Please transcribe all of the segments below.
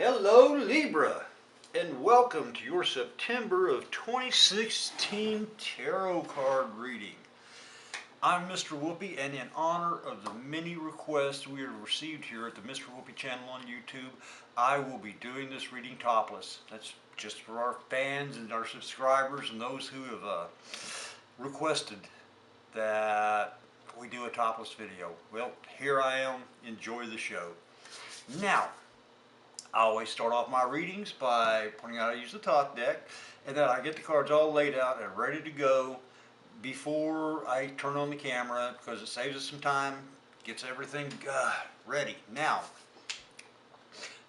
Hello Libra, and welcome to your September of 2016 tarot card reading. I'm Mr. Whoopi, and in honor of the many requests we have received here at the Mr. Whoopi channel on YouTube, I will be doing this reading topless. That's just for our fans and our subscribers and those who have requested that we do a topless video. Well, here I am. Enjoy the show. Now, I always start off my readings by pointing out I use the top deck, and then I get the cards all laid out and ready to go before I turn on the camera, because it saves us some time, gets everything ready. Now,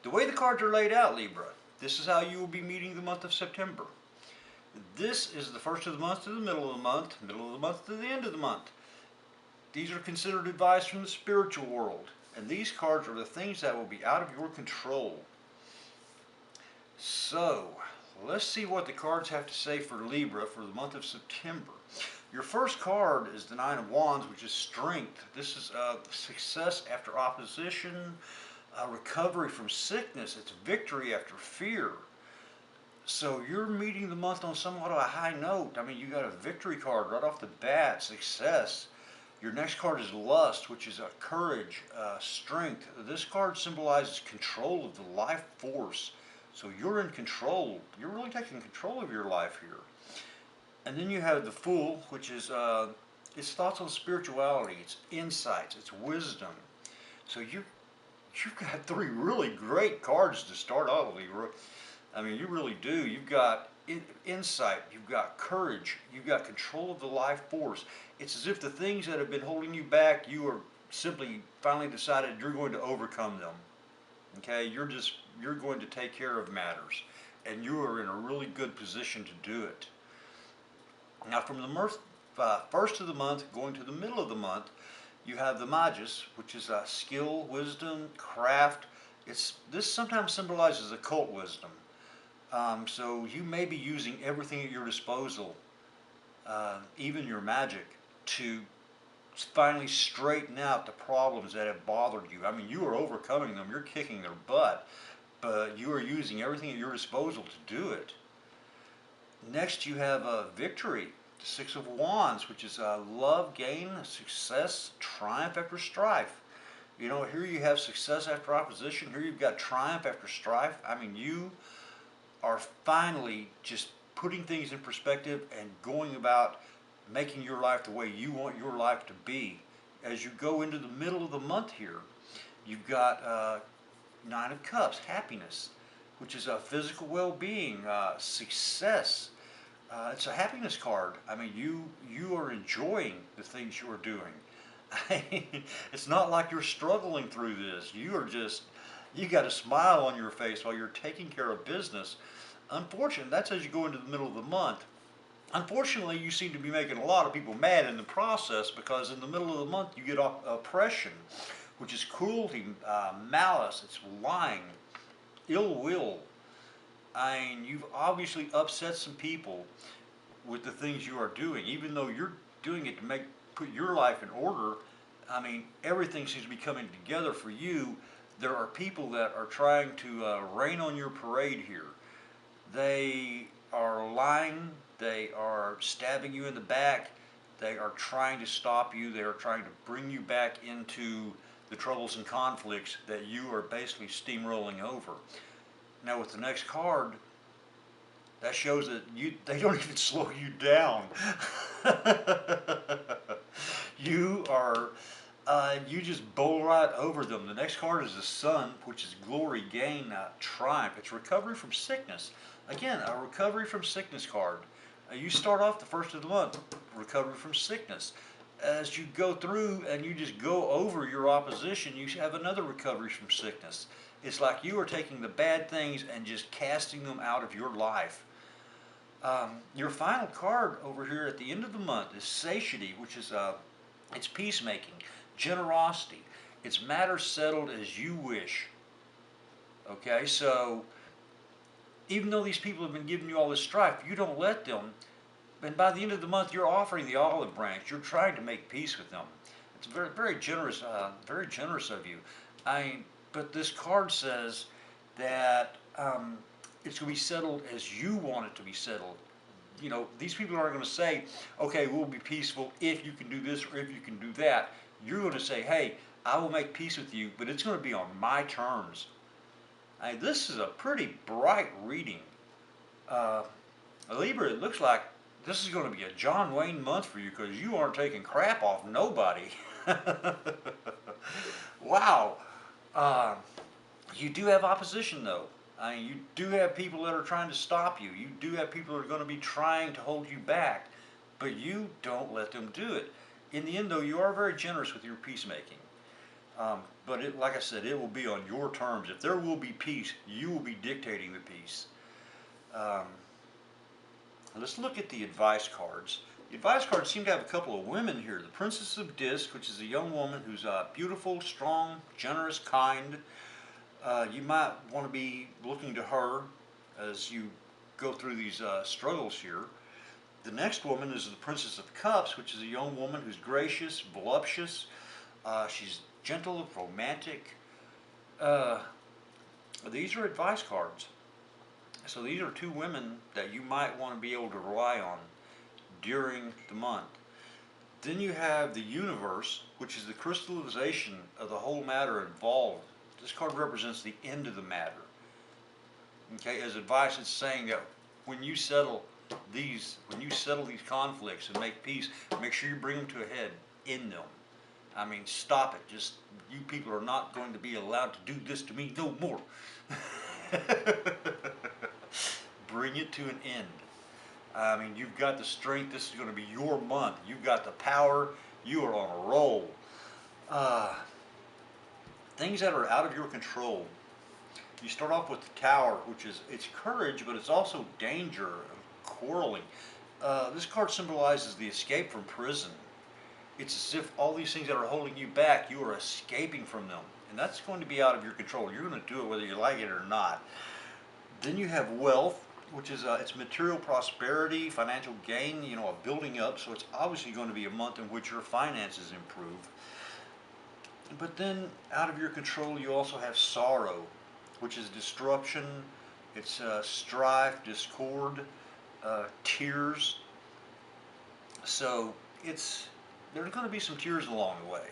the way the cards are laid out, Libra, this is how you will be meeting the month of September. This is the first of the month to the middle of the month to the end of the month. These are considered advice from the spiritual world, and these cards are the things that will be out of your control. So, let's see what the cards have to say for Libra for the month of September. Your first card is the Nine of Wands, which is strength. This is success after opposition, recovery from sickness. It's victory after fear. So you're meeting the month on somewhat of a high note. I mean, you got a victory card right off the bat, success. Your next card is lust, which is courage, strength. This card symbolizes control of the life force. So you're in control. You're really taking control of your life here. And then you have the Fool, which is it's thoughts on spirituality, it's insights, it's wisdom. So you've got three really great cards to start off with. I mean, you really do. You've got insight, you've got courage, you've got control of the life force. It's as if the things that have been holding you back, you are simply finally decided you're going to overcome them. Okay, you're going to take care of matters, and you are in a really good position to do it. Now, from the first of the month going to the middle of the month, you have the Magus, which is skill, wisdom, craft. This sometimes symbolizes occult wisdom. So you may be using everything at your disposal, even your magic, to finally straighten out the problems that have bothered you. I mean, you are overcoming them, you're kicking their butt, but you are using everything at your disposal to do it. Next, you have victory, the Six of Wands, which is love, gain, success, triumph after strife. You know, here you have success after opposition, here you've got triumph after strife. I mean, you are finally just putting things in perspective and going about making your life the way you want your life to be. As you go into the middle of the month here, you've got Nine of Cups, happiness, which is a physical well-being, success. It's a happiness card. I mean, you are enjoying the things you are doing. It's not like you're struggling through this. You got a smile on your face while you're taking care of business. Unfortunately, that's as you go into the middle of the month. Unfortunately, you seem to be making a lot of people mad in the process, because in the middle of the month you get oppression, which is cruelty, malice, it's lying, ill will. I mean, you've obviously upset some people with the things you are doing, even though you're doing it to put your life in order. I mean, everything seems to be coming together for you. There are people that are trying to rain on your parade here. They are lying, they are stabbing you in the back, they are trying to stop you, they are trying to bring you back into the troubles and conflicts that you are basically steamrolling over. Now with the next card, that shows that they don't even slow you down. You just bowl right over them. The next card is the Sun, which is glory, gain, triumph. It's recovery from sickness. Again, a recovery from sickness card. You start off the first of the month, recovery from sickness. As you go through and you just go over your opposition, you have another recovery from sickness. It's like you are taking the bad things and just casting them out of your life. Your final card over here at the end of the month is satiety, which is it's peacemaking, generosity. It's matters settled as you wish. Okay, so even though these people have been giving you all this strife, you don't let them. And by the end of the month, you're offering the olive branch. You're trying to make peace with them. It's very, very generous of you. But this card says that it's going to be settled as you want it to be settled. You know, these people aren't going to say, okay, we'll be peaceful if you can do this or if you can do that. You're going to say, hey, I will make peace with you, but it's going to be on my terms. This is a pretty bright reading. Libra, it looks like this is going to be a John Wayne month for you because you aren't taking crap off nobody. Wow. Uh, you do have opposition though. I mean, you do have people that are trying to stop you. You do have people that are going to be trying to hold you back, but you don't let them do it. In the end though, you are very generous with your peacemaking. But like I said, it will be on your terms. If there will be peace, you will be dictating the peace. Um, let's look at the advice cards. The advice cards seem to have a couple of women here. The Princess of Disc, which is a young woman who's beautiful, strong, generous, kind. You might want to be looking to her as you go through these struggles here. The next woman is the Princess of Cups, which is a young woman who's gracious, voluptuous. She's gentle, romantic. These are advice cards. So these are two women that you might want to be able to rely on during the month. Then you have the Universe, which is the crystallization of the whole matter involved. This card represents the end of the matter. Okay, as advice, it's saying that when you settle these conflicts and make peace, make sure you bring them to a head in them. I mean, stop it. Just, you people are not going to be allowed to do this to me no more. Bring it to an end. I mean, you've got the strength. This is going to be your month. You've got the power. You are on a roll. Things that are out of your control. You start off with the Tower, which is, it's courage, but it's also danger, quarreling. This card symbolizes the escape from prison. It's as if all these things that are holding you back, you are escaping from them. And that's going to be out of your control. You're going to do it whether you like it or not. Then you have wealth, which is it's material prosperity, financial gain, you know, a building up. So it's obviously going to be a month in which your finances improve. But then out of your control, you also have sorrow, which is disruption. It's strife, discord, tears. So there's going to be some tears along the way.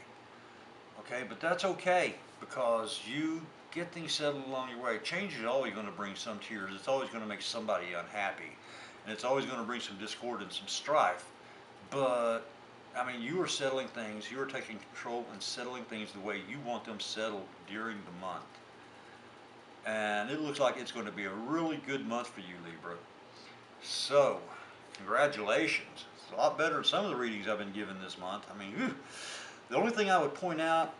Okay, but that's okay because you get things settled along your way. Change is always going to bring some tears. It's always going to make somebody unhappy. And it's always going to bring some discord and some strife. But, I mean, you are settling things. You are taking control and settling things the way you want them settled during the month. And it looks like it's going to be a really good month for you, Libra. So, congratulations. It's a lot better than some of the readings I've been given this month. I mean, whew. The only thing I would point out,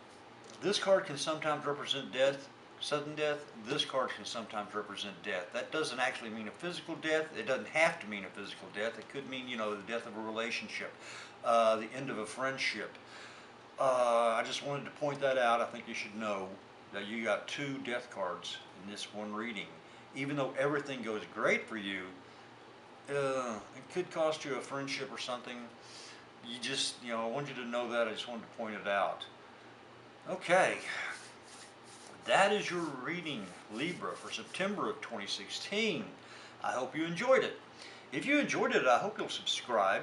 this card can sometimes represent death, sudden death. This card can sometimes represent death. That doesn't actually mean a physical death. It doesn't have to mean a physical death. It could mean, you know, the death of a relationship, the end of a friendship. I just wanted to point that out. I think you should know that you got two death cards in this one reading. Even though everything goes great for you, it could cost you a friendship or something. You just, you know, I want you to know that. I just wanted to point it out. Okay. That is your reading, Libra, for September of 2016. I hope you enjoyed it. If you enjoyed it, I hope you'll subscribe.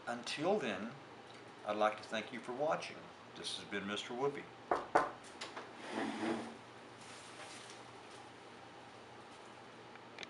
Until then, I'd like to thank you for watching. This has been Mr. Whoopi.